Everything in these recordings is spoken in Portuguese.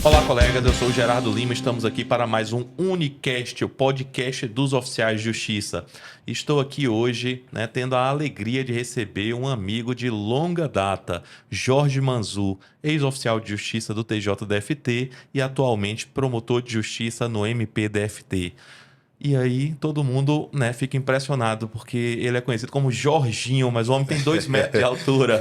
Olá, colegas, eu sou o Gerardo Lima, estamos aqui para mais um Unicast, o podcast dos oficiais de justiça. Estou aqui hoje, tendo a alegria de receber um amigo de longa data, Jorge Manzu, ex-oficial de justiça do TJDFT e atualmente promotor de justiça no MPDFT. E aí todo mundo, fica impressionado, porque ele é conhecido como Jorginho, mas o homem tem 2 metros de altura.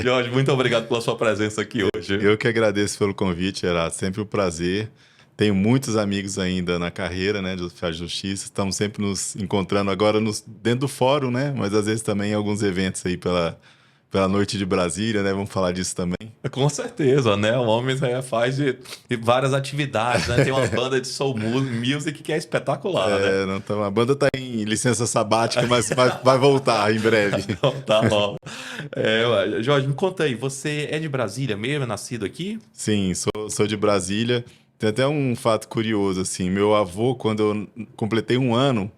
Jorge, muito obrigado pela sua presença aqui hoje. Eu que agradeço pelo convite, Gerardo. Sempre um prazer. Tenho muitos amigos ainda na carreira, de oficiais de justiça. Estamos sempre nos encontrando agora dentro do fórum, mas às vezes também em alguns eventos aí pela noite de Brasília, Vamos falar disso também. Com certeza, O homem faz de várias atividades, Tem uma banda de soul music que é espetacular, Não, então, a banda está em licença sabática, mas vai voltar em breve. Tá bom. Jorge, me conta aí, você é de Brasília mesmo, é nascido aqui? Sim, sou de Brasília. Tem até um fato curioso, assim, meu avô, quando eu completei 1 ano,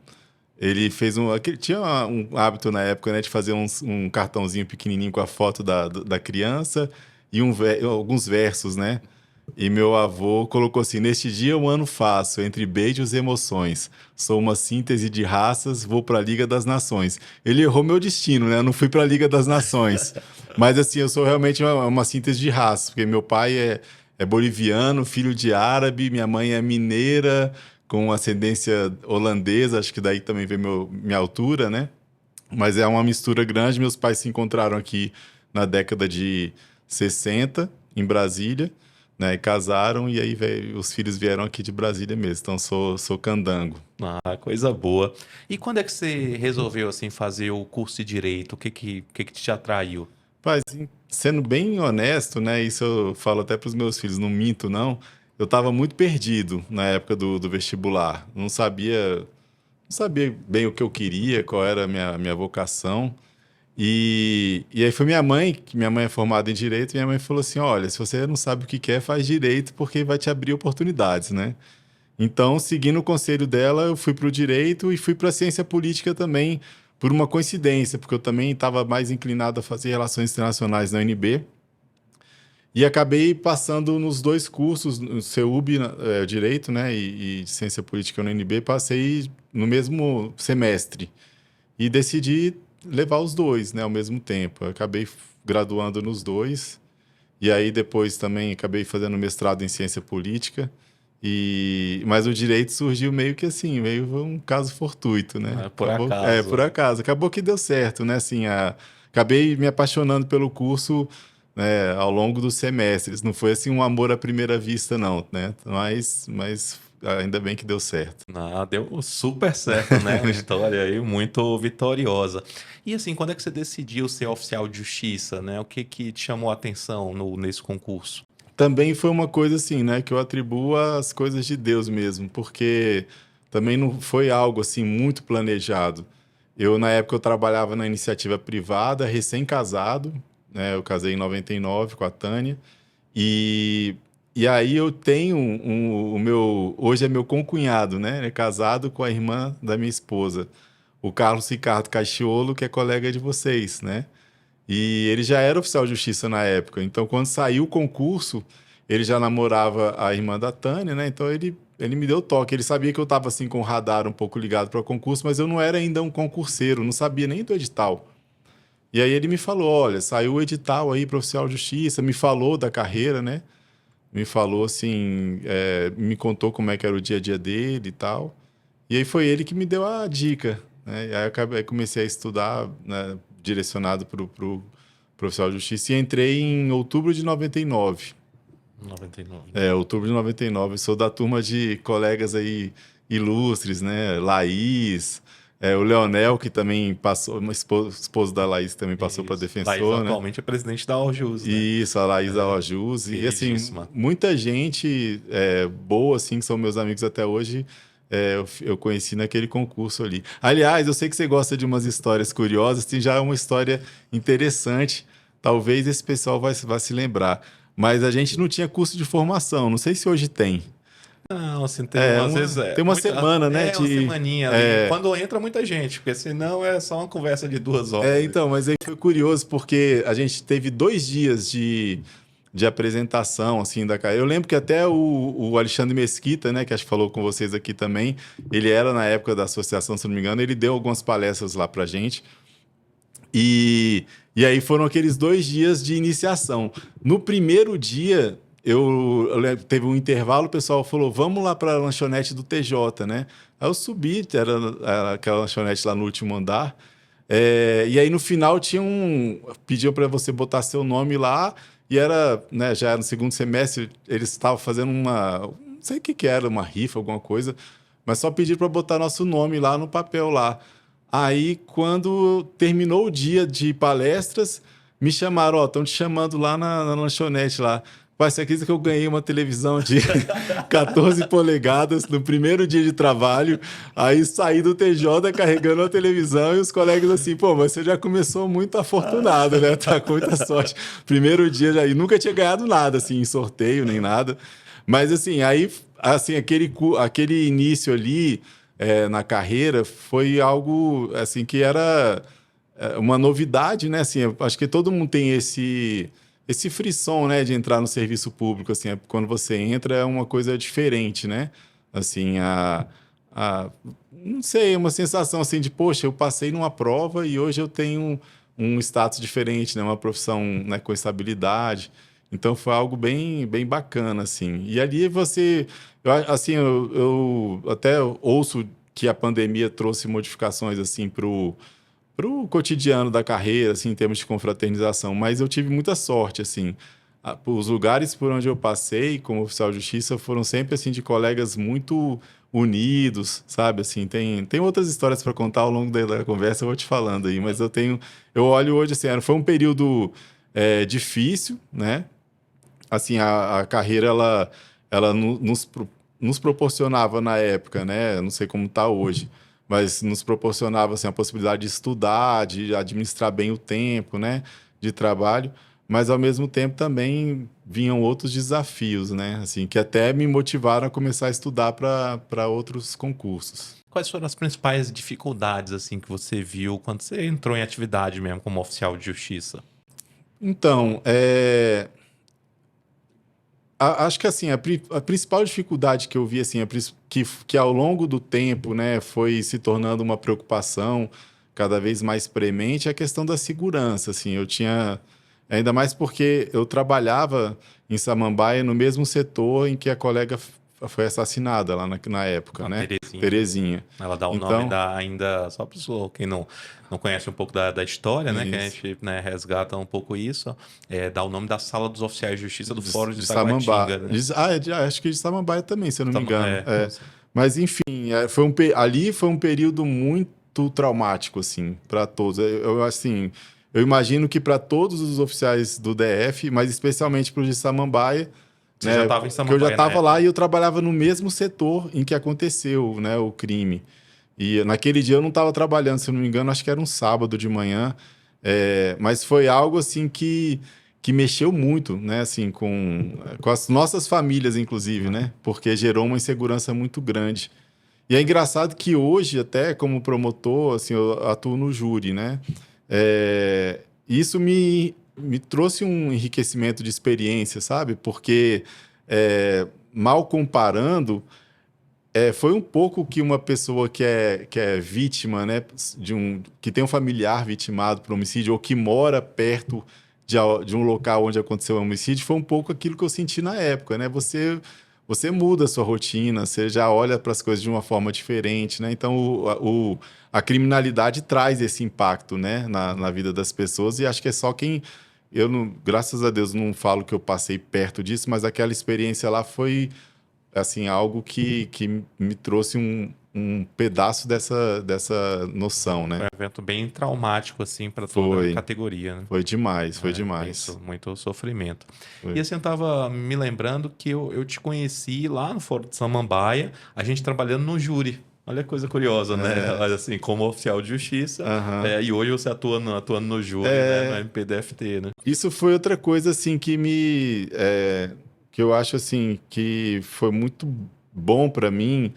ele fez tinha um hábito na época, de fazer um cartãozinho pequenininho com a foto da criança e alguns versos, E meu avô colocou assim: neste dia um ano faço, entre beijos e emoções. Sou uma síntese de raças, vou para a Liga das Nações. Ele errou meu destino, Eu não fui para a Liga das Nações. Mas assim, eu sou realmente uma síntese de raças, porque meu pai é boliviano, filho de árabe, minha mãe é mineira, com ascendência holandesa, acho que daí também vem minha altura, Mas é uma mistura grande. Meus pais se encontraram aqui na década de 60, em Brasília, e casaram, e aí os filhos vieram aqui de Brasília mesmo. Então, sou candango. Ah, coisa boa. E quando é que você resolveu, assim, fazer o curso de Direito? O que te atraiu? Mas, sendo bem honesto, isso eu falo até para os meus filhos, não minto, não. Eu estava muito perdido na época do vestibular. Não sabia bem o que eu queria, qual era a minha vocação. E aí foi minha mãe, que minha mãe é formada em Direito, e minha mãe falou assim: olha, se você não sabe o que quer, faz Direito, porque vai te abrir oportunidades, Então, seguindo o conselho dela, eu fui para o Direito e fui para a Ciência Política também, por uma coincidência, porque eu também estava mais inclinado a fazer Relações Internacionais na UNB. E acabei passando nos 2 cursos, no CEUB, Direito, e Ciência Política na UNB, passei no mesmo semestre. E decidi levar os 2, ao mesmo tempo. Eu acabei graduando nos 2. E aí depois também acabei fazendo mestrado em Ciência Política. Mas o Direito surgiu meio que assim, meio um caso fortuito, Por Acabou, acaso. por acaso. Acabou que deu certo, Assim, acabei me apaixonando pelo curso, ao longo dos semestres. Não foi assim um amor à primeira vista, não, Mas ainda bem que deu certo. Deu super certo, Uma história aí muito vitoriosa. E assim, quando é que você decidiu ser oficial de justiça, O que te chamou a atenção nesse concurso? Também foi uma coisa assim, que eu atribuo às coisas de Deus mesmo, porque também não foi algo assim muito planejado. Na época, eu trabalhava na iniciativa privada, recém-casado, Eu casei em 99 com a Tânia. E aí eu tenho hoje é meu concunhado, Ele é casado com a irmã da minha esposa, o Carlos Ricardo Caxiolo, que é colega de vocês, E ele já era oficial de justiça na época. Então, quando saiu o concurso, ele já namorava a irmã da Tânia, Então, ele me deu toque. Ele sabia que eu estava assim, com o radar um pouco ligado para o concurso, mas eu não era ainda um concurseiro, não sabia nem do edital. E aí ele me falou: olha, saiu o edital aí para oficial de justiça, me falou da carreira, Me falou assim, me contou como é que era o dia a dia dele e tal. E aí foi ele que me deu a dica, E aí eu comecei a estudar, direcionado para o oficial de justiça, e entrei em outubro de 99. 99. Outubro de 99. Sou da turma de colegas aí ilustres, Laís, o Leonel, que também passou, esposo da Laís, também passou para defensor, Laís atualmente é presidente da Aljus, Isso, a Laís da Aljus. E assim, muita gente boa, assim, que são meus amigos até hoje, eu conheci naquele concurso ali. Aliás, eu sei que você gosta de umas histórias curiosas, tem já uma história interessante, talvez esse pessoal vai se lembrar. Mas a gente não tinha curso de formação, não sei se hoje tem. Não, assim, às vezes tem uma semana, uma semaninha ali. Quando entra muita gente, porque senão é só uma conversa de 2 horas. Então, mas aí foi curioso, porque a gente teve 2 dias de de apresentação, assim, da carreira. Eu lembro que até o Alexandre Mesquita, né, que acho que falou com vocês aqui também, ele era na época da associação, se não me engano, ele deu algumas palestras lá pra gente. E aí foram aqueles 2 dias de iniciação. No primeiro dia, teve um intervalo, o pessoal falou, vamos lá para a lanchonete do TJ, né? Aí eu subi, era aquela lanchonete lá no último andar. E aí no final pediam para você botar seu nome lá, e era, né, já era no segundo semestre, eles estavam fazendo não sei o que era, uma rifa, alguma coisa, mas só pediram para botar nosso nome lá no papel lá. Aí, quando terminou o dia de palestras, me chamaram, estão te chamando lá na lanchonete lá. Pai, você acredita que eu ganhei uma televisão de 14 polegadas no primeiro dia de trabalho? Aí saí do TJ carregando a televisão e os colegas assim, pô, mas você já começou muito afortunado, né? Tá com muita sorte. Primeiro dia já, e nunca tinha ganhado nada, assim, em sorteio nem nada. Mas assim, aí, assim, aquele início ali na carreira foi algo assim que era uma novidade, né? Assim, eu acho que todo mundo tem esse frisson, né, de entrar no serviço público, assim, quando você entra é uma coisa diferente, né? Assim, não sei, uma sensação assim de, poxa, eu passei numa prova e hoje eu tenho um status diferente, né? Uma profissão, né, com estabilidade. Então foi algo bem, bem bacana, assim. E ali assim, eu até ouço que a pandemia trouxe modificações assim para o cotidiano da carreira, assim, em termos de confraternização, mas eu tive muita sorte, assim. Os lugares por onde eu passei como oficial de justiça foram sempre assim de colegas muito unidos, sabe? Assim, tem outras histórias para contar ao longo da conversa, eu vou te falando aí, mas eu olho hoje assim, foi um período difícil, né? Assim, a carreira, ela nos proporcionava na época, né? Não sei como está hoje, mas nos proporcionava assim, a possibilidade de estudar, de administrar bem o tempo, né? De trabalho, mas ao mesmo tempo também vinham outros desafios, né? Assim, que até me motivaram a começar a estudar para outros concursos. Quais foram as principais dificuldades assim que você viu quando você entrou em atividade mesmo como oficial de justiça? Então, acho que assim, a principal dificuldade que eu vi assim, que ao longo do tempo, né, foi se tornando uma preocupação cada vez mais premente, é a questão da segurança. Assim, eu tinha, ainda mais porque eu trabalhava em Samambaia no mesmo setor em que a colega foi assassinada lá na época, A né? Terezinha. Terezinha. Ela dá o Então, nome ainda, só para quem não conhece um pouco da história, né? Que a isso. gente, né, resgata um pouco isso. Dá o nome da Sala dos Oficiais de Justiça do Fórum de Samambaia. Taguatinga. Né? Acho que de Samambaia também, se eu não me engano. Não sei. Mas, enfim, ali foi um período muito traumático, assim, para todos. Assim, eu imagino que para todos os oficiais do DF, mas especialmente para os de Samambaia, Você né, já estava em porque eu já Samambaia, estava né? lá e eu trabalhava no mesmo setor em que aconteceu, né, o crime. E naquele dia eu não estava trabalhando, se eu não me engano, acho que era um sábado de manhã. Mas foi algo assim que mexeu muito, né, assim, com as nossas famílias, inclusive, né, porque gerou uma insegurança muito grande. E é engraçado que hoje, até como promotor, assim, eu atuo no júri, né? Isso me trouxe um enriquecimento de experiência, sabe? Porque, mal comparando, foi um pouco que uma pessoa que é vítima, né, que tem um familiar vitimado por homicídio ou que mora perto de um local onde aconteceu um homicídio, foi um pouco aquilo que eu senti na época, né? Você muda a sua rotina, você já olha para as coisas de uma forma diferente, né? Então, a criminalidade traz esse impacto, né, na vida das pessoas, e acho que é só quem... Eu, não, graças a Deus, não falo que eu passei perto disso, mas aquela experiência lá foi assim, algo que me trouxe um pedaço dessa noção, né? Foi um evento bem traumático, assim, para toda a Foi, categoria, né? foi demais, foi demais. Muito sofrimento. Foi. E assim, eu tava me lembrando que eu te conheci lá no Fórum de Samambaia, a gente trabalhando no júri. Olha que coisa curiosa, né? Assim, como oficial de justiça, e hoje você atuando no júri, né? No MPDFT, né? Isso foi outra coisa, assim, que eu acho, assim, que foi muito bom para mim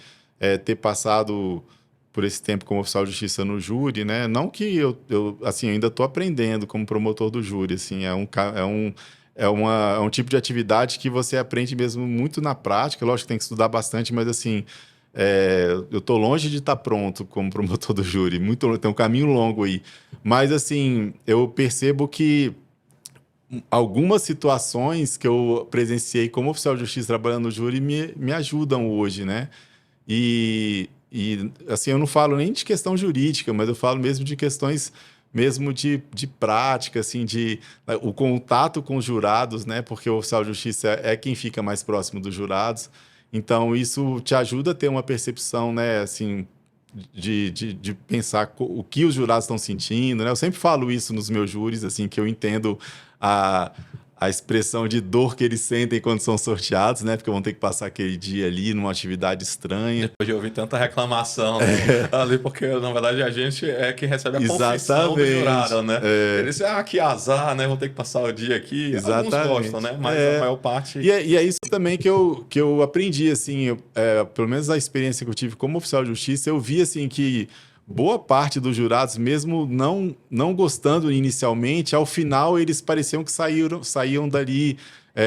ter passado por esse tempo como oficial de justiça no júri, né? Não que eu assim, ainda estou aprendendo como promotor do júri, assim, é um tipo de atividade que você aprende mesmo muito na prática. Lógico que tem que estudar bastante, mas assim, eu estou longe de estar pronto como promotor do júri. Tem um caminho longo aí. Mas assim, eu percebo que algumas situações que eu presenciei como oficial de justiça trabalhando no júri me ajudam hoje, né? Assim, eu não falo nem de questão jurídica, mas eu falo mesmo de questões mesmo de prática, assim, o contato com os jurados, né? Porque o oficial de justiça é quem fica mais próximo dos jurados. Então, isso te ajuda a ter uma percepção, né, assim, de pensar o que os jurados estão sentindo, né? Eu sempre falo isso nos meus júris, assim, que eu entendo a, a expressão de dor que eles sentem quando são sorteados, né? Porque vão ter que passar aquele dia ali numa atividade estranha. Depois de ouvir tanta reclamação, né? Ali, porque na verdade a gente é que recebe a confissão do Exatamente. jurado, né? Eles dizem, que azar, né? Vou ter que passar o dia aqui. Alguns gostam, né? Mas a maior parte... E é isso também que eu aprendi, assim, pelo menos a experiência que eu tive como oficial de justiça, eu vi, assim, que boa parte dos jurados, mesmo não gostando inicialmente, ao final eles pareciam que saíam dali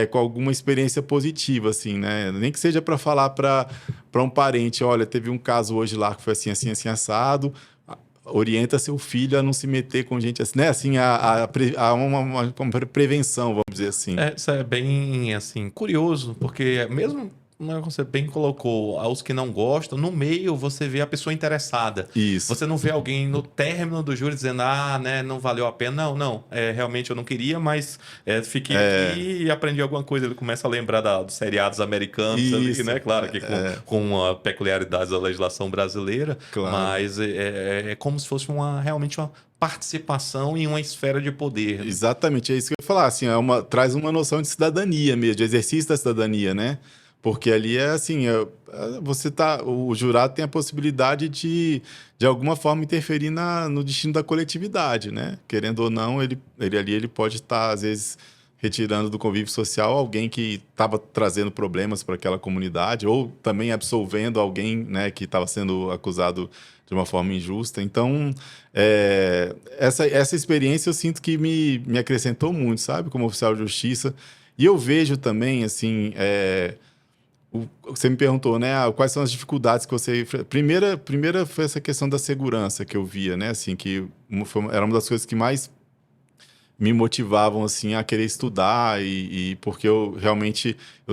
com alguma experiência positiva, assim, né? Nem que seja para falar para um parente, olha, teve um caso hoje lá que foi assim, assim, assim, assado, orienta seu filho a não se meter com gente assim, né? Assim, uma prevenção, vamos dizer assim. Isso é bem, assim, curioso, porque mesmo, como você bem colocou, aos que não gostam, no meio você vê a pessoa interessada. Isso. Você não vê alguém no término do júri dizendo, né, não valeu a pena. Não, realmente eu não queria, mas fiquei aqui e aprendi alguma coisa. Ele começa a lembrar dos seriados americanos ali, né? Claro que com a peculiaridade da legislação brasileira, claro. Mas é como se fosse realmente uma participação em uma esfera de poder. Né? Exatamente, é isso que eu ia falar, assim, traz uma noção de cidadania mesmo, de exercício da cidadania, né? Porque ali é assim, o jurado tem a possibilidade de alguma forma interferir no destino da coletividade, né? Querendo ou não, ele pode estar, às vezes, retirando do convívio social alguém que estava trazendo problemas para aquela comunidade, ou também absolvendo alguém, né, que estava sendo acusado de uma forma injusta. Então, essa experiência eu sinto que me acrescentou muito, sabe? Como oficial de justiça. E eu vejo também, assim... Você me perguntou, né? Quais são as dificuldades que você... Primeira foi essa questão da segurança que eu via, né? Assim, era uma das coisas que mais me motivavam, assim, a querer estudar porque eu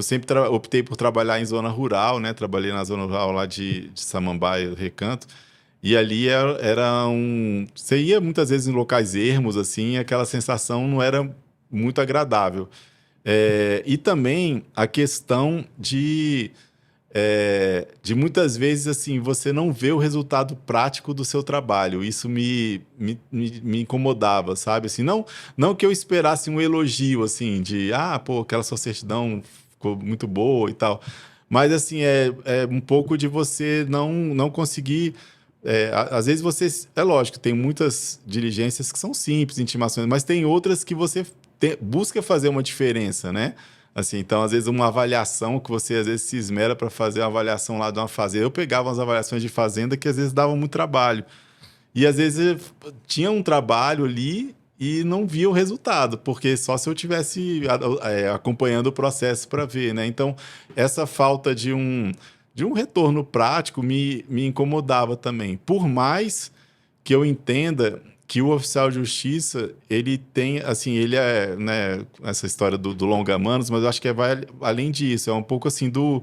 sempre optei por trabalhar em zona rural, né? Trabalhei na zona rural lá de Samambaia, Recanto. E ali você ia muitas vezes em locais ermos, assim, e aquela sensação não era muito agradável. E também a questão de muitas vezes assim você não vê o resultado prático do seu trabalho. Isso me incomodava, sabe? Assim, não que eu esperasse um elogio assim de pô, aquela sua certidão ficou muito boa e tal, mas assim é um pouco de você não conseguir. Às vezes é lógico, tem muitas diligências que são simples, intimações, mas tem outras que você busca fazer uma diferença, né? Assim, então, às vezes, uma avaliação que você às vezes se esmera para fazer uma avaliação lá de uma fazenda. Eu pegava umas avaliações de fazenda que às vezes davam muito trabalho. E às vezes tinha um trabalho ali e não via o resultado, porque só se eu tivesse acompanhando o processo para ver, né? Então, essa falta de um retorno prático me incomodava também. Por mais que eu entenda que o oficial de justiça, ele tem, assim, ele né, essa história do longa-manos, mas eu acho que vai além disso, é um pouco assim do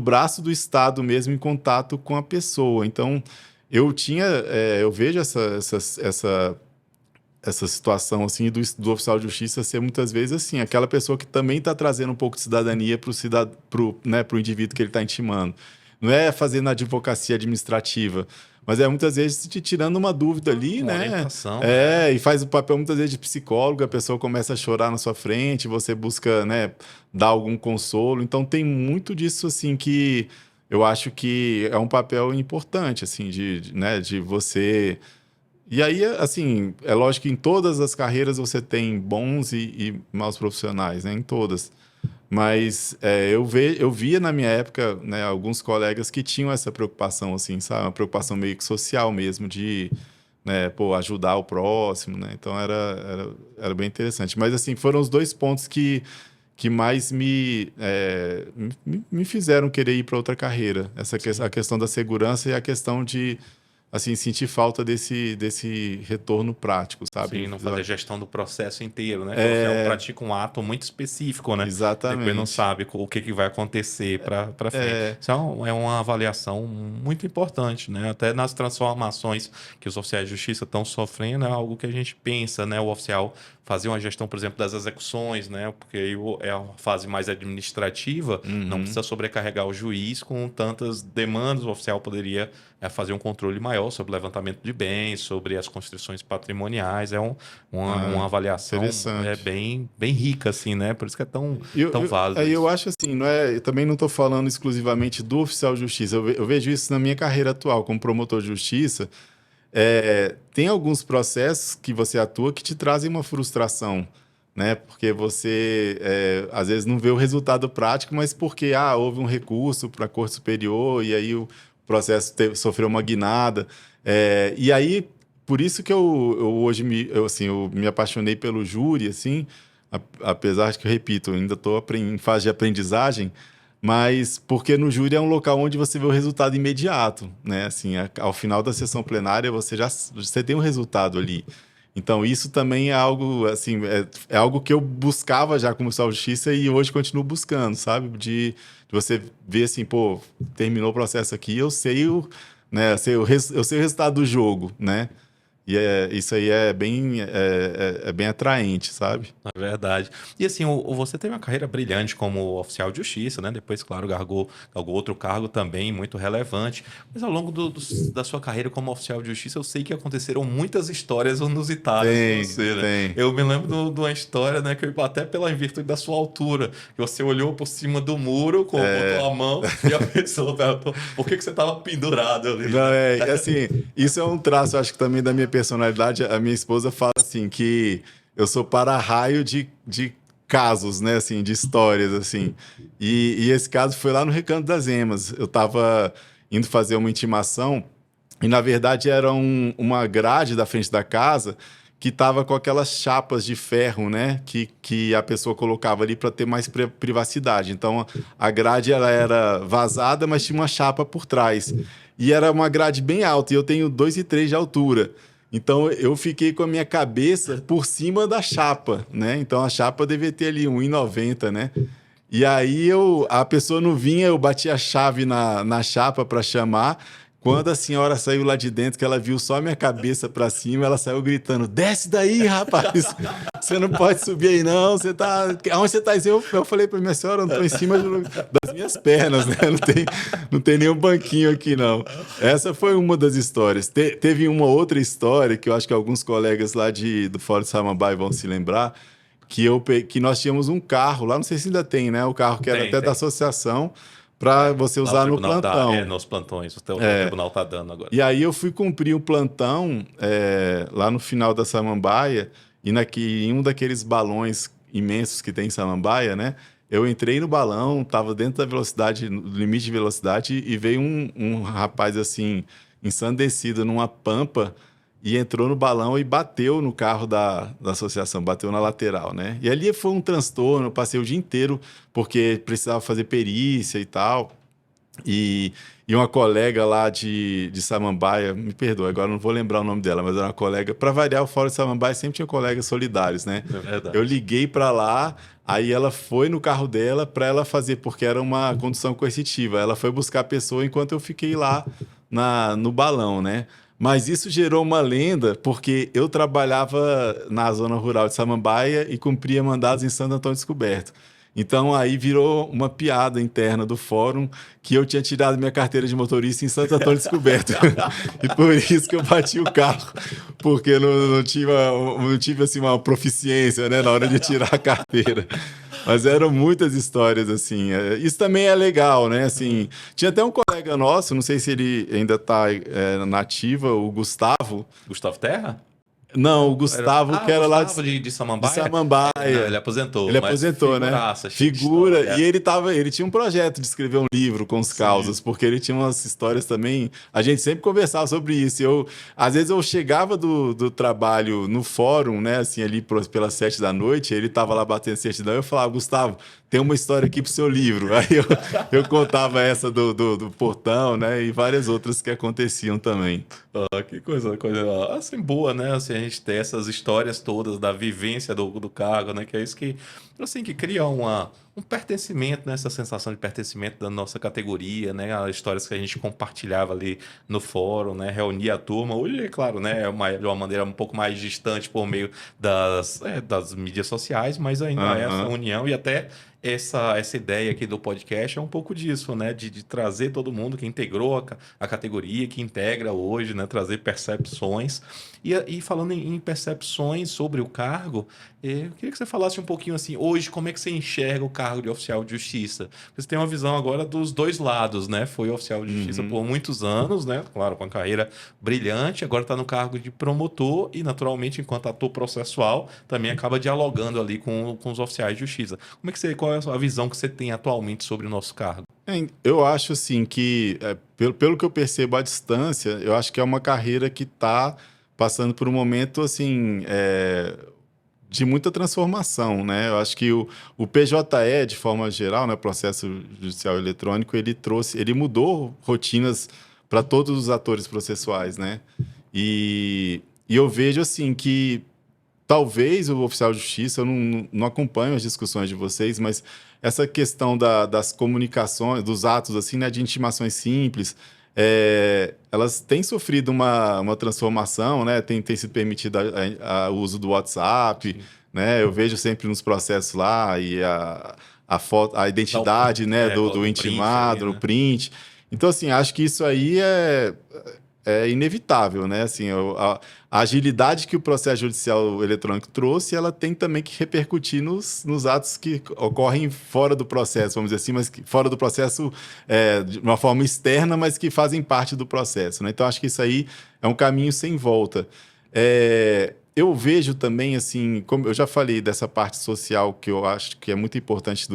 braço do Estado mesmo em contato com a pessoa. Então, eu vejo essa situação assim do oficial de justiça ser muitas vezes assim, aquela pessoa que também está trazendo um pouco de cidadania pro indivíduo que ele está intimando. Não é fazendo advocacia administrativa, mas muitas vezes te tirando uma dúvida ali, uma né? orientação. E faz o papel muitas vezes de psicólogo, a pessoa começa a chorar na sua frente, você busca, né, dar algum consolo. Então tem muito disso assim que eu acho que é um papel importante, assim, né, de você... E aí, assim, é lógico que em todas as carreiras você tem bons e maus profissionais, né? Em todas. Mas eu via na minha época, né, alguns colegas que tinham essa preocupação, assim, sabe? Uma preocupação meio que social mesmo, de né? Pô, ajudar o próximo, né? Então era bem interessante. Mas assim, foram os dois pontos que mais me fizeram querer ir para outra carreira. A questão da segurança e a questão de assim, sentir falta desse retorno prático, sabe? Sim, não fazer gestão do processo inteiro, né? Que você pratica um ato muito específico, né? Exatamente. Depois não sabe o que vai acontecer para frente. Isso é uma avaliação muito importante, né? Até nas transformações que os oficiais de justiça estão sofrendo, é algo que a gente pensa, né? O oficial fazer uma gestão, por exemplo, das execuções, né? Porque aí é a fase mais administrativa, não precisa sobrecarregar o juiz com tantas demandas. O oficial poderia fazer um controle maior sobre o levantamento de bens, sobre as constrições patrimoniais. É uma avaliação bem rica, assim, né? Por isso que é tão válido. Eu acho assim, eu também não estou falando exclusivamente do oficial de justiça. Eu vejo isso na minha carreira atual como promotor de justiça. Tem alguns processos que você atua que te trazem uma frustração, né? Porque você, às vezes, não vê o resultado prático, mas porque houve um recurso para a Corte Superior e aí o processo sofreu uma guinada. E aí, por isso que eu hoje eu me apaixonei pelo júri, assim, apesar de que, eu repito, eu ainda estou em fase de aprendizagem, mas porque no júri é um local onde você vê o resultado imediato, né? Assim, ao final da sessão plenária você tem um resultado ali. Então isso também é algo assim, é algo que eu buscava já como oficial de justiça e hoje continuo buscando, sabe? De você ver assim, pô, terminou o processo aqui, eu sei eu sei o resultado do jogo, né? E isso aí é bem atraente, sabe? É verdade. E assim, você teve uma carreira brilhante como oficial de justiça, né? Depois, claro, galgou outro cargo também muito relevante. Mas ao longo da sua carreira como oficial de justiça, eu sei que aconteceram muitas histórias inusitadas com você, né? Tem. Eu me lembro de uma história, né? Que até pela virtude da sua altura, que você olhou por cima do muro, botou a mão e a pessoa perguntou por que você estava pendurado ali. Não, assim, isso é um traço, acho que também da minha personalidade. A minha esposa fala assim que eu sou para-raio de casos, né, assim, de histórias, assim. E esse caso foi lá no Recanto das Emas. Eu estava indo fazer uma intimação e, na verdade, era uma grade da frente da casa que estava com aquelas chapas de ferro, né, que a pessoa colocava ali para ter mais privacidade. Então, a grade ela era vazada, mas tinha uma chapa por trás. E era uma grade bem alta, e eu tenho 2,3 de altura. Então, eu fiquei com a minha cabeça por cima da chapa, né? Então, a chapa devia ter ali 1,90, né? E aí, a pessoa não vinha, eu bati a chave na chapa para chamar. Quando a senhora saiu lá de dentro, que ela viu só a minha cabeça para cima, ela saiu gritando, desce daí, rapaz! Você não pode subir aí, não. Você tá... Onde você tá? Eu falei para minha senhora, eu não tô em cima das minhas pernas, né? Não tem nenhum banquinho aqui, não. Essa foi uma das histórias. Teve uma outra história, que eu acho que alguns colegas lá do Fórum de Samambaia vão se lembrar, que nós tínhamos um carro, lá não sei se ainda tem, né? O carro que era da associação, para você usar no plantão. Nos plantões, o tribunal está dando agora. E aí eu fui cumprir um plantão lá no final da Samambaia, e em um daqueles balões imensos que tem em Samambaia, né? Eu entrei no balão, estava dentro da velocidade, no limite de velocidade, e veio um rapaz assim, ensandecido numa pampa, e entrou no balão e bateu no carro da associação, bateu na lateral, né? E ali foi um transtorno, eu passei o dia inteiro, porque precisava fazer perícia e tal. E uma colega lá de Samambaia, me perdoa, agora não vou lembrar o nome dela, mas era uma colega, para variar, o Fórum de Samambaia sempre tinha colegas solidários, né? É verdade. Eu liguei para lá, aí ela foi no carro dela para ela fazer, porque era uma condução coercitiva. Ela foi buscar a pessoa enquanto eu fiquei lá no balão, né? Mas isso gerou uma lenda, porque eu trabalhava na zona rural de Samambaia e cumpria mandados em Santo Antônio Descoberto. Então, aí virou uma piada interna do fórum que eu tinha tirado minha carteira de motorista em Santo Antônio Descoberto. E por isso que eu bati o carro, porque não tive assim, uma proficiência, né, na hora de tirar a carteira. Mas eram muitas histórias, assim. Isso também é legal, né? Assim, tinha até um colega nosso, não sei se ele ainda está na ativa, o Gustavo. Gustavo Terra? Não, o Gustavo, que era lá Gustavo de de Samambaia? Samambaia. Não, ele aposentou, Ele mas aposentou, né? figuraça, cheio de Figura. história. E ele tinha um projeto de escrever um livro com os Sim. causos, porque ele tinha umas histórias também. A gente sempre conversava sobre isso. Às vezes eu chegava do trabalho no fórum, né? Assim, ali pelas 7 da noite, ele tava lá batendo certidão, e eu falava, Gustavo, tem uma história aqui pro seu livro. Aí eu contava essa do portão, né? E várias outras que aconteciam também. Ah, que coisa assim boa, né? Assim, a gente ter essas histórias todas da vivência do cargo, né? Que é isso que, assim, que cria um pertencimento, né? Essa sensação de pertencimento da nossa categoria, né? As histórias que a gente compartilhava ali no fórum, né? Reunia a turma. Hoje, é claro, né? De uma maneira um pouco mais distante por meio das mídias sociais, mas ainda é essa Aham. união e até essa ideia aqui do podcast é um pouco disso, né? De trazer todo mundo que integrou a categoria, que integra hoje, né? Trazer percepções. E falando em percepções sobre o cargo, eu queria que você falasse um pouquinho assim, hoje, como é que você enxerga o cargo de oficial de justiça? Você tem uma visão agora dos dois lados, né? Foi oficial de justiça Uhum. por muitos anos, né? Claro, com a carreira brilhante, agora está no cargo de promotor e, naturalmente, enquanto ator processual, também acaba dialogando ali com os oficiais de justiça. Qual é a visão que você tem atualmente sobre o nosso cargo? Eu acho assim que, pelo que eu percebo à distância, eu acho que é uma carreira que está passando por um momento assim de muita transformação, né? Eu acho que o PJE, de forma geral, né, Processo Judicial Eletrônico, ele mudou rotinas para todos os atores processuais, né? E eu vejo assim que talvez o oficial de justiça, eu não acompanho as discussões de vocês, mas essa questão das comunicações, dos atos assim, né, de intimações simples, elas têm sofrido uma transformação, né? Tem sido permitido o uso do WhatsApp, né? Eu vejo sempre nos processos lá e a foto, a Dá o identidade, né, coloca do o print ali, intimado, o né? print. Então, assim, acho que isso aí é inevitável, né? Assim, a agilidade que o processo judicial eletrônico trouxe, ela tem também que repercutir nos atos que ocorrem fora do processo, vamos dizer assim, mas fora do processo de uma forma externa, mas que fazem parte do processo, né? Então, acho que isso aí é um caminho sem volta. Eu vejo também, assim, como eu já falei dessa parte social, que eu acho que é muito importante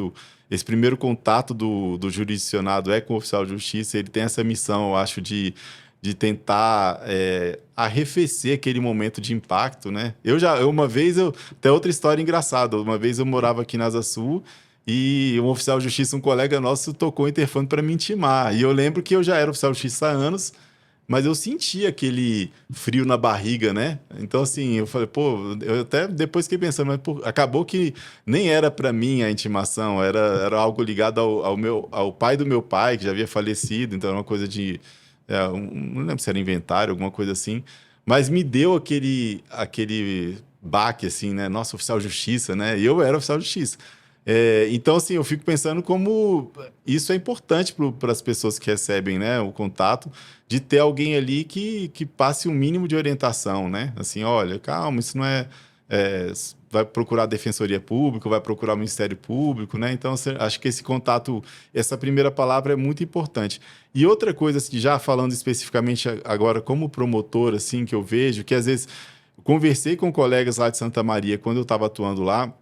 esse primeiro contato do jurisdicionado com o oficial de justiça, ele tem essa missão, eu acho, de tentar arrefecer aquele momento de impacto, né? Até outra história engraçada, uma vez eu morava aqui na Asa Sul e um oficial de justiça, um colega nosso, tocou o interfone para me intimar. E eu lembro que eu já era oficial de justiça há anos, mas eu sentia aquele frio na barriga, né? Então, assim, eu falei, pô, eu até depois fiquei pensando, mas pô, acabou que nem era para mim a intimação, era algo ligado ao pai do meu pai, que já havia falecido, então era uma coisa não lembro se era inventário, alguma coisa assim, mas me deu aquele baque, assim, né? Nossa, oficial de justiça, né? E eu era oficial de justiça. Então, assim, eu fico pensando como isso é importante para as pessoas que recebem, né, o contato, de ter alguém ali que passe um mínimo de orientação, né? Assim, olha, calma, isso não vai procurar a Defensoria Pública, vai procurar o Ministério Público, né? Então, acho que esse contato, essa primeira palavra é muito importante. E outra coisa, assim, já falando especificamente agora como promotor, assim, que eu vejo, que às vezes eu conversei com colegas lá de Santa Maria, quando eu estava atuando lá,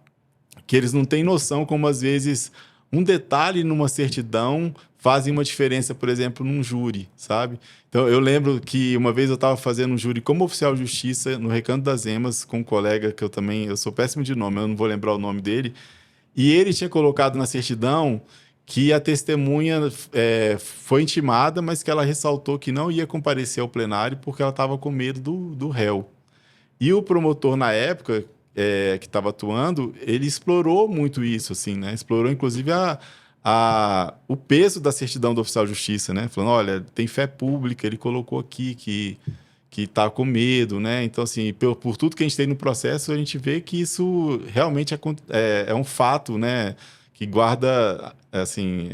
que eles não têm noção como, às vezes, um detalhe numa certidão fazem uma diferença, por exemplo, num júri, sabe? Então, eu lembro que uma vez eu estava fazendo um júri como oficial de justiça no Recanto das Emas, com um colega que eu sou péssimo de nome, eu não vou lembrar o nome dele, e ele tinha colocado na certidão que a testemunha foi intimada, mas que ela ressaltou que não ia comparecer ao plenário porque ela estava com medo do réu. E o promotor, na época, que estava atuando, ele explorou muito isso, assim, né? Explorou, inclusive, o peso da certidão do oficial de justiça, né? Falando, olha, tem fé pública, ele colocou aqui que está com medo, né? Então, assim, por tudo que a gente tem no processo, a gente vê que isso realmente é um fato, né? Que guarda, assim,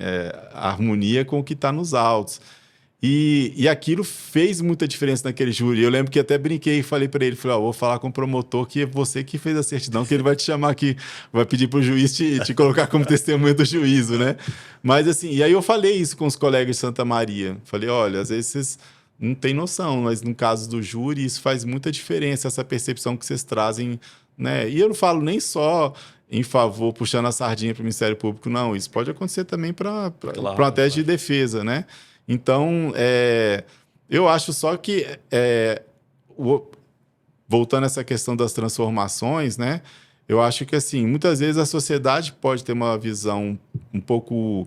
a harmonia com o que está nos autos. E aquilo fez muita diferença naquele júri. Eu lembro que até brinquei e falei para ele, falei, vou falar com o promotor que é você que fez a certidão, que ele vai te chamar aqui, vai pedir para o juiz te colocar como testemunha do juízo, né? Mas assim, e aí eu falei isso com os colegas de Santa Maria. Falei, olha, às vezes vocês não tem noção, mas no caso do júri, isso faz muita diferença, essa percepção que vocês trazem, né? E eu não falo nem só em favor, puxando a sardinha para o Ministério Público, não. Isso pode acontecer também para uma tese de defesa, né? Então, eu acho só que, voltando a essa questão das transformações, né? Eu acho que, assim, muitas vezes a sociedade pode ter uma visão um pouco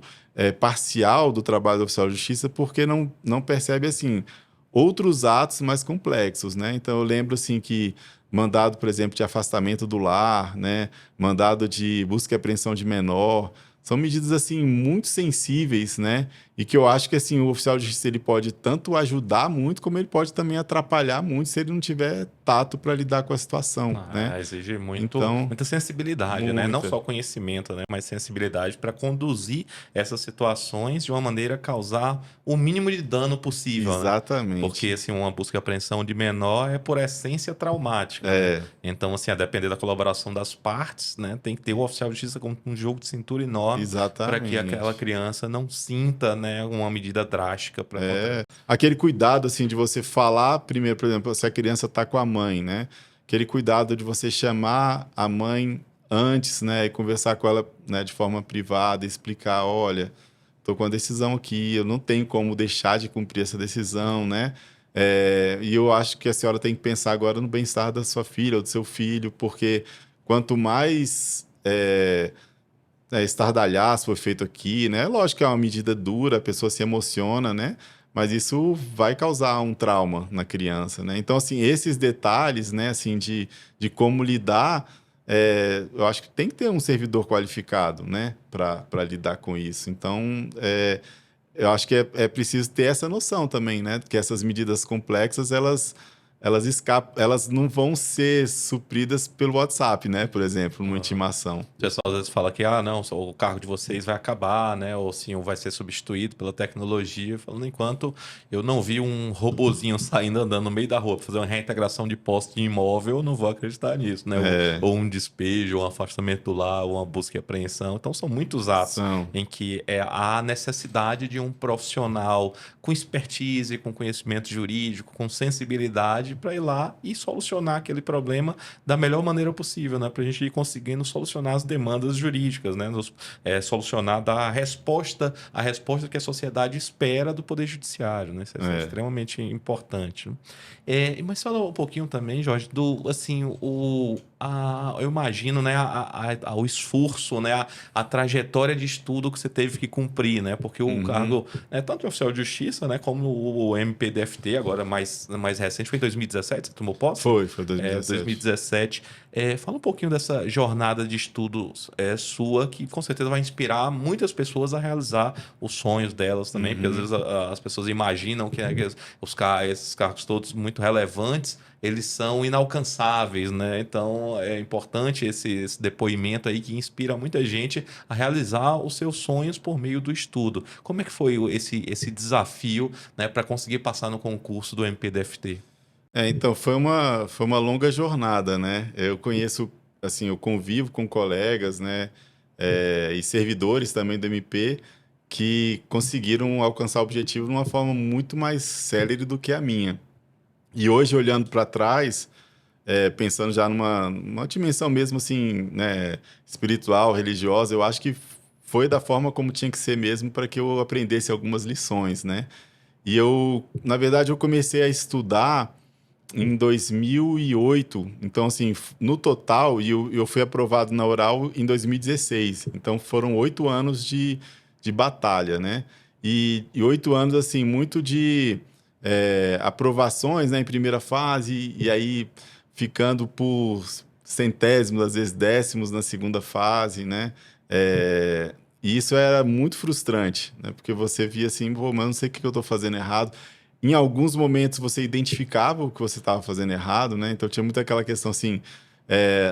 parcial do trabalho do oficial de justiça porque não percebe, assim, outros atos mais complexos, né? Então, eu lembro, assim, que mandado, por exemplo, de afastamento do lar, né? Mandado de busca e apreensão de menor, são medidas, assim, muito sensíveis, né? E que eu acho que, assim, o oficial de justiça ele pode tanto ajudar muito, como ele pode também atrapalhar muito se ele não tiver tato para lidar com a situação, né? Exige Então, muita sensibilidade, né? Não só conhecimento, né? Mas sensibilidade para conduzir essas situações de uma maneira a causar o mínimo de dano possível, exatamente. né? Porque, assim, uma busca e apreensão de menor é, por essência, traumática. Né? Então, assim, a depender da colaboração das partes, né? Tem que ter o oficial de justiça com um jogo de cintura enorme para que aquela criança não sinta, né, uma medida drástica para aquele cuidado assim de você falar primeiro, por exemplo, se a criança está com a mãe, né? Aquele cuidado de você chamar a mãe antes, né, e conversar com ela, né, de forma privada, explicar, olha, estou com a decisão aqui, eu não tenho como deixar de cumprir essa decisão, né? E eu acho que a senhora tem que pensar agora no bem-estar da sua filha ou do seu filho, porque quanto mais estardalhaço foi feito aqui, né? Lógico que é uma medida dura, a pessoa se emociona, né? Mas isso vai causar um trauma na criança, né? Então, assim, esses detalhes, né, assim, de como lidar, eu acho que tem que ter um servidor qualificado, né, para lidar com isso. Então, eu acho que é preciso ter essa noção também, né? Que essas medidas complexas, elas não vão ser supridas pelo WhatsApp, né? Por exemplo, numa intimação. O pessoal às vezes fala que, não, o cargo de vocês vai acabar, né? Ou sim, vai ser substituído pela tecnologia. Falando, enquanto eu não vi um robozinho saindo andando no meio da rua para fazer uma reintegração de posse de imóvel, eu não vou acreditar nisso, né? Ou um despejo, ou um afastamento do lar, ou uma busca e apreensão. Então, são muitos atos em que há necessidade de um profissional com expertise, com conhecimento jurídico, com sensibilidade, para ir lá e solucionar aquele problema da melhor maneira possível, né? Para a gente ir conseguindo solucionar as demandas jurídicas, né? Solucionar, dar a resposta que a sociedade espera do Poder Judiciário, né? Isso é extremamente importante. Mas fala um pouquinho também, Jorge, eu imagino, né, o esforço, né, a trajetória de estudo que você teve que cumprir, né? Porque o cargo, né, tanto de oficial de justiça, né, como o MPDFT, agora mais recente, foi em 2017, você tomou posse? Foi 2017. 2017. Fala um pouquinho dessa jornada de estudos sua, que com certeza vai inspirar muitas pessoas a realizar os sonhos delas também, porque às vezes as pessoas imaginam que esses cargos todos muito relevantes, eles são inalcançáveis, né? Então, é importante esse depoimento aí que inspira muita gente a realizar os seus sonhos por meio do estudo. Como é que foi esse desafio, né, para conseguir passar no concurso do MPDFT? Então, foi uma longa jornada, né? Eu conheço, assim, eu convivo com colegas, né, e servidores também do MP que conseguiram alcançar o objetivo de uma forma muito mais célere do que a minha. E hoje, olhando para trás, pensando já numa dimensão mesmo, assim, né, espiritual, religiosa, eu acho que foi da forma como tinha que ser mesmo para que eu aprendesse algumas lições, né? E na verdade, eu comecei a estudar em 2008, então assim, no total, eu fui aprovado na oral em 2016, então foram 8 anos de batalha, né? E 8 anos, assim, muito de aprovações, né, em primeira fase, e aí ficando por centésimos, às vezes décimos na segunda fase, né? E isso era muito frustrante, né? Porque você via assim, pô, mas eu não sei o que eu estou fazendo errado. Em alguns momentos você identificava o que você estava fazendo errado, né? Então tinha muito aquela questão assim,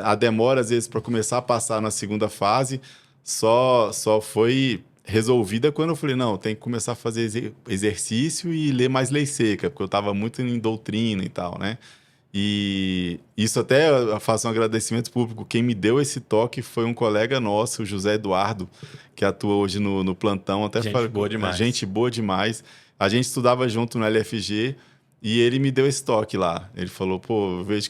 a demora às vezes para começar a passar na segunda fase só foi resolvida quando eu falei, não, tem que começar a fazer exercício e ler mais lei seca, porque eu estava muito em doutrina e tal, né? E isso até eu faço um agradecimento público. Quem me deu esse toque foi um colega nosso, o José Eduardo, que atua hoje no plantão. Até Gente boa demais. Gente boa demais. a gente estudava junto no LFG e ele me deu esse toque lá. Ele falou, pô, eu vejo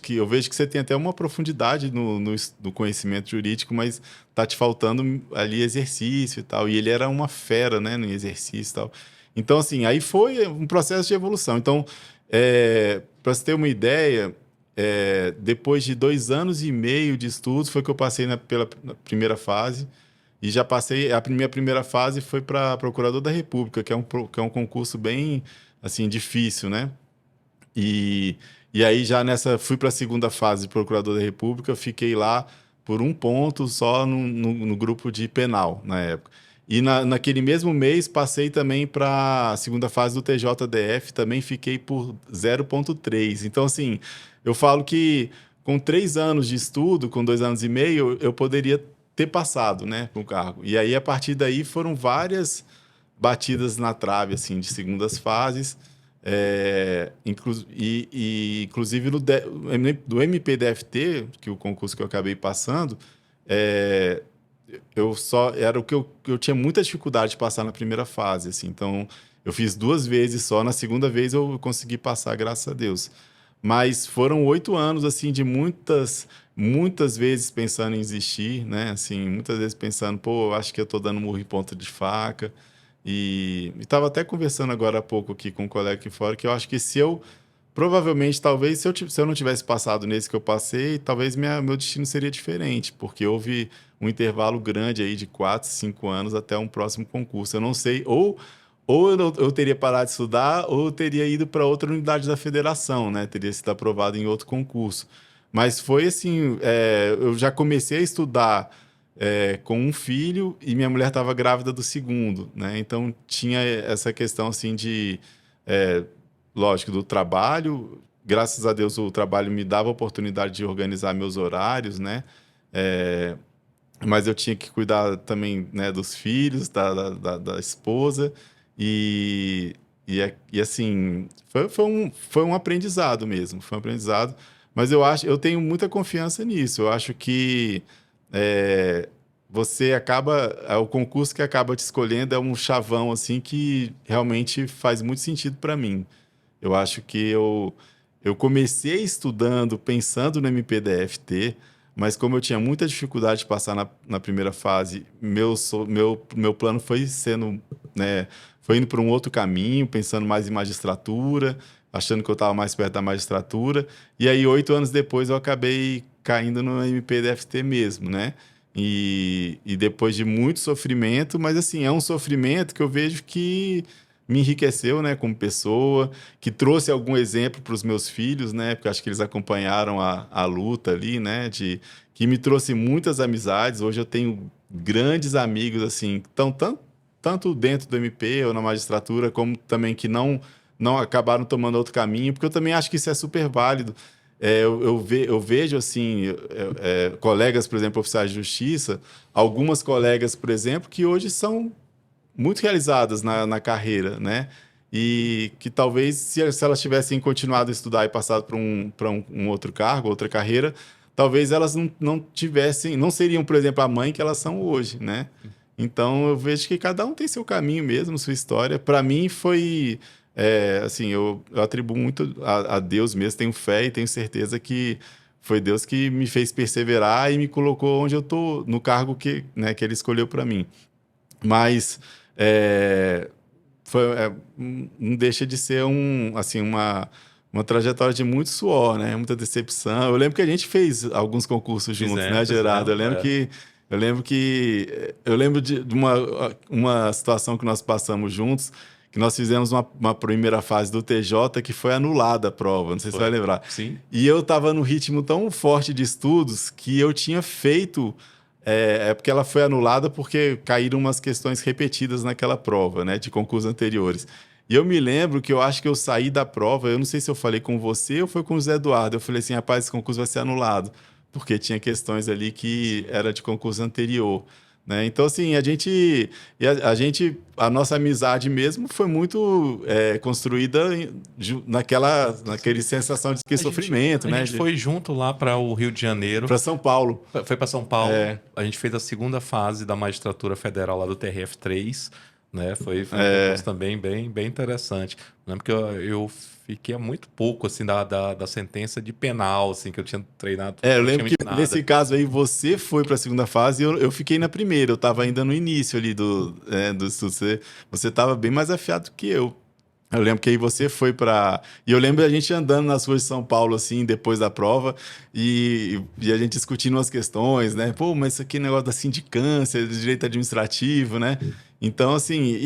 que você tem até uma profundidade no conhecimento jurídico, mas tá te faltando ali exercício e tal. E ele era uma fera, né, no exercício e tal. Então, assim, aí foi um processo de evolução. Então, para você ter uma ideia, depois de 2 anos e meio de estudos, foi que eu passei pela primeira fase. E já passei, a minha primeira fase foi para Procurador da República, que é um concurso bem, assim, difícil, né? E aí já fui para a segunda fase de Procurador da República, fiquei lá por 1 ponto só no grupo de penal, na época. E naquele mesmo mês, passei também para a segunda fase do TJDF, também fiquei por 0,3. Então, assim, eu falo que com 3 anos de estudo, com 2 anos e meio, eu poderia ter passado, né, com o cargo. E aí, a partir daí, foram várias batidas na trave, assim, de segundas fases, inclusive do MPDFT, que é o concurso que eu acabei passando, era o que eu tinha muita dificuldade de passar na primeira fase, assim. Então, eu fiz 2 vezes só, na segunda vez eu consegui passar, graças a Deus. Mas foram 8 anos, assim, de muitas vezes pensando em desistir, né? Assim, muitas vezes pensando, pô, acho que eu tô dando murro em ponta de faca. E estava até conversando agora há pouco aqui com um colega aqui fora, que eu acho que provavelmente, talvez, se eu não tivesse passado nesse que eu passei, talvez meu destino seria diferente, porque houve um intervalo grande aí de 4, 5 anos até um próximo concurso. Eu não sei, ou eu teria parado de estudar, ou eu teria ido para outra unidade da federação, né? Teria sido aprovado em outro concurso. Mas foi assim, eu já comecei a estudar com um filho e minha mulher estava grávida do segundo, né? Então tinha essa questão assim lógico, do trabalho. Graças a Deus o trabalho me dava a oportunidade de organizar meus horários, né? Mas eu tinha que cuidar também, né, dos filhos, da esposa e assim foi um aprendizado mesmo, foi um aprendizado. Mas eu tenho muita confiança nisso. Eu acho que o concurso que acaba te escolhendo é um chavão assim que realmente faz muito sentido para mim. Eu acho que eu comecei estudando, pensando no MPDFT, mas como eu tinha muita dificuldade de passar na primeira fase, meu plano foi sendo, né, foi indo para um outro caminho, pensando mais em magistratura, achando que eu estava mais perto da magistratura. E aí, 8 anos depois, eu acabei caindo no MPDFT mesmo, né? E depois de muito sofrimento, mas assim, é um sofrimento que eu vejo que me enriqueceu, né, como pessoa, que trouxe algum exemplo para os meus filhos, né, porque acho que eles acompanharam a luta ali, né, que me trouxe muitas amizades. Hoje eu tenho grandes amigos, assim, que estão tanto dentro do MP ou na magistratura, como também que não acabaram tomando outro caminho, porque eu também acho que isso é super válido. Eu vejo, assim, colegas, por exemplo, oficiais de justiça, algumas colegas, por exemplo, que hoje são muito realizadas na carreira, né? E que talvez, se elas tivessem continuado a estudar e passado para um outro cargo, outra carreira, talvez elas não seriam, por exemplo, a mãe que elas são hoje, né? Então, eu vejo que cada um tem seu caminho mesmo, sua história. Para mim, foi... assim, eu atribuo muito a Deus mesmo, tenho fé e tenho certeza que foi Deus que me fez perseverar e me colocou onde eu estou, no cargo que Ele escolheu para mim. Mas não deixa de ser uma trajetória de muito suor, né? Muita decepção. Eu lembro que a gente fez alguns concursos juntos, né, Gerardo? Eu lembro de uma situação que nós passamos juntos, que nós fizemos uma primeira fase do TJ que foi anulada a prova, não sei se você vai lembrar. Sim. E eu estava num ritmo tão forte de estudos que eu tinha feito... porque ela foi anulada porque caíram umas questões repetidas naquela prova, né, de concursos anteriores. E eu me lembro que eu acho que eu saí da prova, eu não sei se eu falei com você ou foi com o Zé Eduardo, eu falei assim, rapaz, esse concurso vai ser anulado, porque tinha questões ali que era de concurso anterior, né? Então, assim, a nossa amizade mesmo foi muito construída naquele sensação de que sofrimento, né? A gente foi junto lá para o Rio de Janeiro. Para São Paulo. Foi para São Paulo. A gente fez a segunda fase da magistratura federal lá do TRF3. né? Foi um concurso também bem interessante. Lembro que eu fiquei há muito pouco, assim, da sentença de penal, assim, que eu tinha treinado Eu lembro que praticamente nada. nesse caso aí você foi para a segunda fase e eu fiquei na primeira. Eu estava ainda no início ali do estudo. Você estava bem mais afiado que eu. Eu lembro que aí você foi para. E eu lembro a gente andando nas ruas de São Paulo, assim, depois da prova, e a gente discutindo umas questões, né? Pô, mas isso aqui é negócio da sindicância, do direito administrativo, né? Então, assim,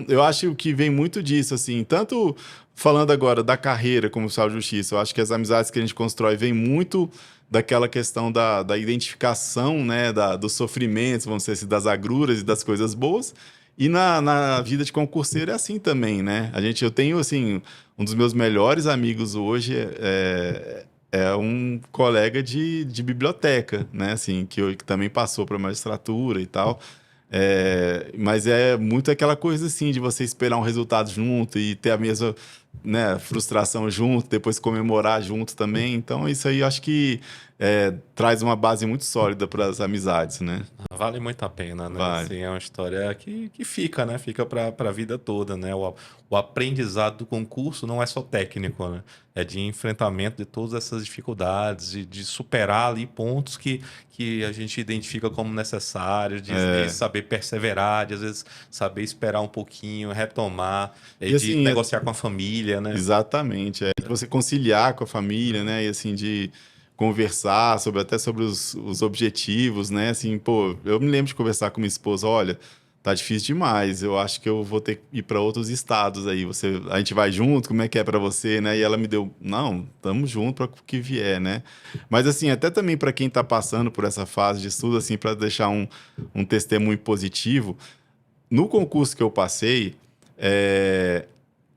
eu acho que vem muito disso, assim, tanto falando agora da carreira como oficial de justiça, eu acho que as amizades que a gente constrói vem muito daquela questão da identificação, né, dos sofrimentos, vamos dizer assim, das agruras e das coisas boas. E na vida de concurseiro é assim também, né? Eu tenho, assim, um dos meus melhores amigos hoje é um colega de biblioteca, né? Assim, que também passou para magistratura e tal. Mas é muito aquela coisa, assim, de você esperar um resultado junto e ter a mesma, né, frustração junto, depois comemorar junto também. Então, isso aí eu acho que traz uma base muito sólida para as amizades, né? Vale muito a pena, né? Vale. Assim, é uma história que fica, né? Fica para a vida toda, né? O aprendizado do concurso não é só técnico, né? É de enfrentamento de todas essas dificuldades, de superar ali pontos que a gente identifica como necessários, de saber perseverar, de às vezes saber esperar um pouquinho, retomar, E de assim, negociar com a família, né? exatamente. De você conciliar com a família, né? E assim, de conversar até sobre os objetivos, né? Assim, pô, eu me lembro de conversar com minha esposa, olha, tá difícil demais, eu acho que eu vou ter que ir para outros estados aí. A gente vai junto, como é que é para você, né? E ela me deu, não, tamo junto para o que vier, né? Mas assim, até também para quem tá passando por essa fase de estudo, assim, para deixar um testemunho positivo, no concurso que eu passei,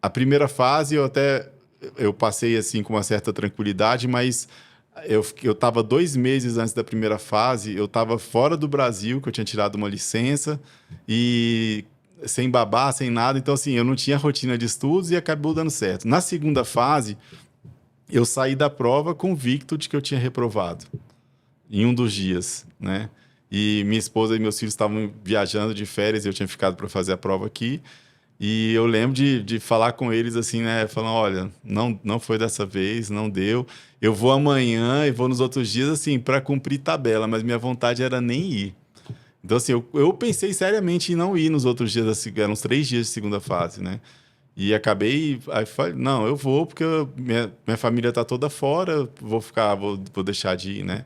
a primeira fase eu passei assim com uma certa tranquilidade, mas eu estava 2 meses antes da primeira fase, eu estava fora do Brasil, que eu tinha tirado uma licença e sem babá, sem nada, então assim, eu não tinha rotina de estudos e acabou dando certo. Na segunda fase, eu saí da prova convicto de que eu tinha reprovado em um dos dias, né? E minha esposa e meus filhos estavam viajando de férias, eu tinha ficado para fazer a prova aqui. E eu lembro de falar com eles assim, né? Falando, olha, não foi dessa vez, não deu. Eu vou amanhã e vou nos outros dias, assim, para cumprir tabela, mas minha vontade era nem ir. Então, assim, eu pensei seriamente em não ir nos outros dias, eram uns 3 dias de segunda fase, né? E acabei, aí falei, não, eu vou porque minha família tá toda fora, vou deixar de ir, né?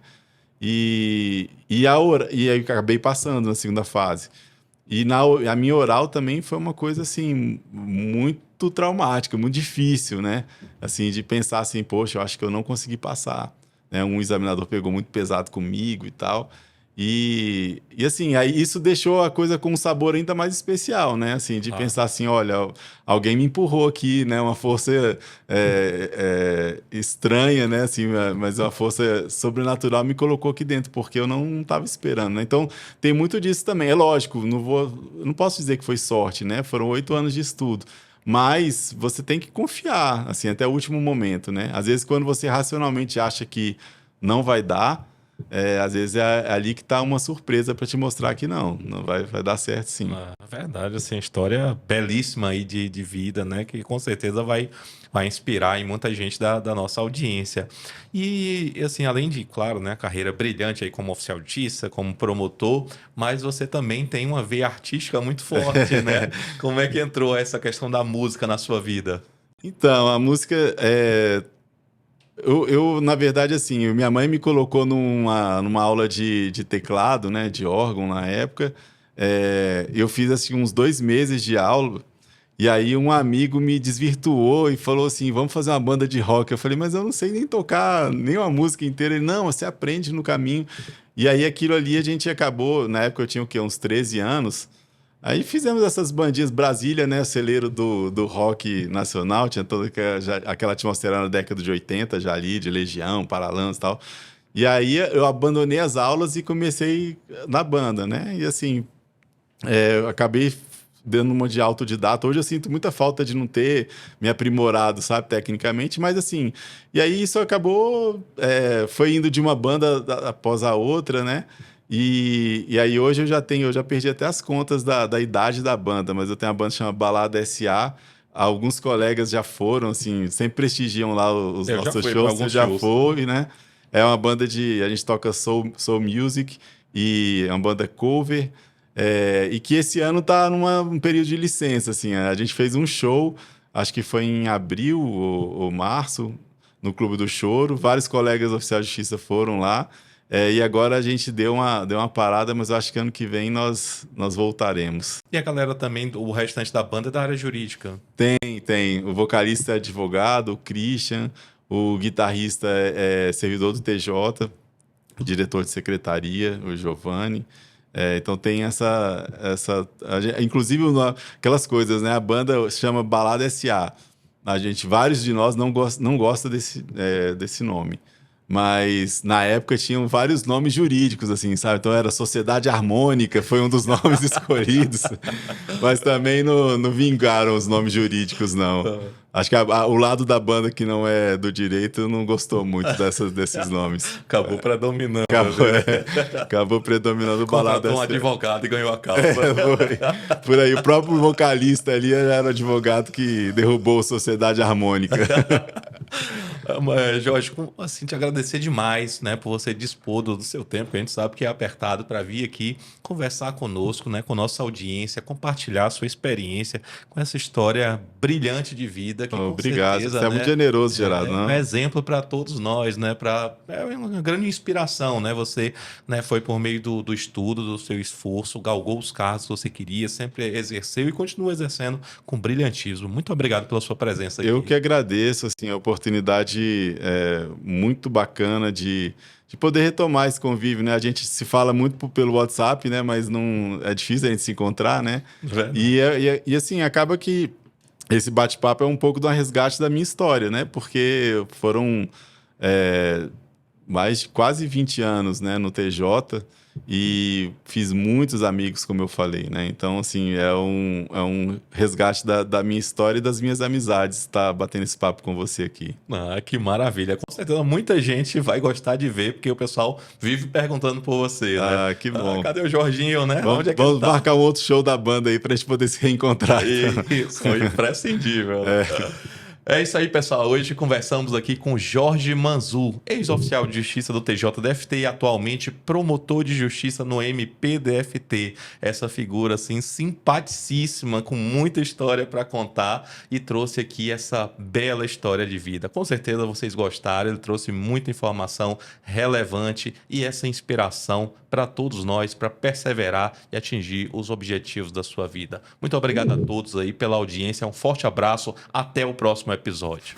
E aí acabei passando na segunda fase. A minha oral também foi uma coisa assim muito traumática, muito difícil, né? Assim, de pensar assim, poxa, eu acho que eu não consegui passar, né? Um examinador pegou muito pesado comigo e tal. E assim, aí isso deixou a coisa com um sabor ainda mais especial, né? Assim, de Ah, pensar assim, olha, alguém me empurrou aqui, né? Uma força estranha, né? Assim, mas uma força sobrenatural me colocou aqui dentro, porque eu não estava esperando, né? Então, tem muito disso também. É lógico, não posso dizer que foi sorte, né? Foram 8 anos de estudo. Mas você tem que confiar, assim, até o último momento, né? Às vezes, quando você racionalmente acha que não vai dar, às vezes é ali que está uma surpresa para te mostrar que não vai dar certo, sim. é verdade, assim, história belíssima aí de vida, né? Que com certeza vai inspirar em muita gente da nossa audiência. E, assim, além de, claro, né, carreira brilhante aí como oficial de justiça, como promotor, mas você também tem uma veia artística muito forte, né? Como é que entrou essa questão da música na sua vida? Então, a música na verdade, assim, minha mãe me colocou numa aula de teclado, né, de órgão na época. Eu fiz, assim, uns 2 meses de aula, e aí um amigo me desvirtuou e falou assim, vamos fazer uma banda de rock. Eu falei, mas eu não sei nem tocar nem uma música inteira. Ele, não, você aprende no caminho. E aí aquilo ali a gente acabou, na época eu tinha o quê? Uns 13 anos. Aí fizemos essas bandinhas, Brasília, né? Celeiro do rock nacional, tinha toda aquela atmosfera na década de 80 já ali, de Legião, Paralamas e tal. E aí eu abandonei as aulas e comecei na banda, né? E assim, eu acabei dando uma de autodidata. Hoje eu sinto muita falta de não ter me aprimorado, sabe, tecnicamente, mas assim, e aí isso acabou, foi indo de uma banda após a outra, né? E aí hoje eu já perdi até as contas da idade da banda, mas eu tenho uma banda que chama Balada S.A. Alguns colegas já foram, assim, sempre prestigiam lá os Eu já nossos fui pra shows, você alguns já shows. foi, né? É uma banda a gente toca soul music e é uma banda cover, e que esse ano tá num período de licença, assim, a gente fez um show, acho que foi em abril ou março, no Clube do Choro, vários colegas oficiais de justiça foram lá, e agora a gente deu uma parada, mas eu acho que ano que vem nós voltaremos. E a galera também, o restante da banda é da área jurídica. Tem. O vocalista é advogado, o Christian, o guitarrista é servidor do TJ, o diretor de secretaria, o Giovanni. Então tem inclusive aquelas coisas, né? A banda chama Balada S.A. Vários de nós não gosta desse nome. Mas na época tinham vários nomes jurídicos, assim, sabe? Então era Sociedade Harmônica, foi um dos nomes escolhidos. Mas também não vingaram os nomes jurídicos, não. Acho que o lado da banda que não é do direito não gostou muito desses nomes. Acabou predominando. Acabou predominando o Contratou Balada um S.A. advogado e ganhou a causa. Foi. Por aí, o próprio vocalista ali era o advogado que derrubou a Sociedade Harmônica. Mas, Jorge, assim, te agradecer demais, né, por você dispor do seu tempo, que a gente sabe que é apertado, para vir aqui conversar conosco, né, com nossa audiência, compartilhar a sua experiência com essa história brilhante de vida que, com Obrigado, certeza, você é né, muito generoso, Gerardo. é um exemplo para todos nós, né, é uma grande inspiração, né, você, né, foi por meio do estudo, do seu esforço, galgou os cargos que você queria, sempre exerceu e continua exercendo com brilhantismo. Muito obrigado pela sua presença aqui. Eu que agradeço, assim, a oportunidade muito bacana de poder retomar esse convívio, né? A gente se fala muito pelo WhatsApp, né? Mas não é difícil a gente se encontrar, né? E assim, acaba que esse bate-papo é um pouco do resgate da minha história, né? Porque foram mais de quase 20 anos, né, no TJ e fiz muitos amigos, como eu falei, né? Então, assim, é um resgate da minha história e das minhas amizades estar batendo esse papo com você aqui. Ah, que maravilha. Com certeza muita gente vai gostar de ver, porque o pessoal vive perguntando por você, né? Ah, que bom. Cadê o Jorginho, né? Vamos, Onde é que vamos ele tá? marcar um outro show da banda aí pra gente poder se reencontrar. Isso, imprescindível. É isso aí, pessoal. Hoje conversamos aqui com Jorge Manzur, ex-oficial de justiça do TJDFT e atualmente promotor de justiça no MPDFT. Essa figura, assim, simpaticíssima, com muita história para contar e trouxe aqui essa bela história de vida. Com certeza vocês gostaram, ele trouxe muita informação relevante e essa inspiração para todos nós, para perseverar e atingir os objetivos da sua vida. Muito obrigado a todos aí pela audiência, um forte abraço, até o próximo episódio.